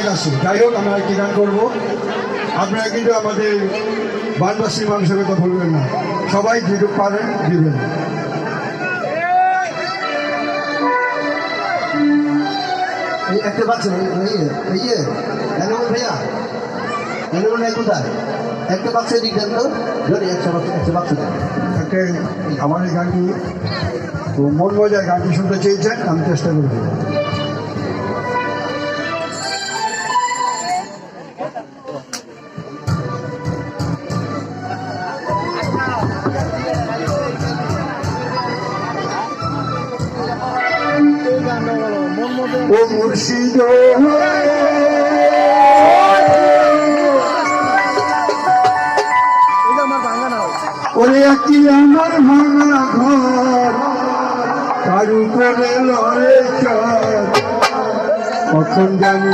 অনেক আছে। যাই হোক, আমরা কি গান করবো, আপনারা কিন্তু আমাদের বানবাসী মানুষের কথা বলবেন না, সবাই যেটুকু পারেন দিবেন। একটা বাচ্চা ভাইয়া কোথায় একটা বাচ্চা দিক দেন তো, যদি একটা বাচ্চা দেন একটা আমার এই গানটি তো মন মজার গানটি শুনতে চেয়েছেন, আমি চেষ্টা করব। ও মুর্শিদ ওরে একটি আমার ভাঙা ঘর, তার উপরে লড়ে চর, কখন জানি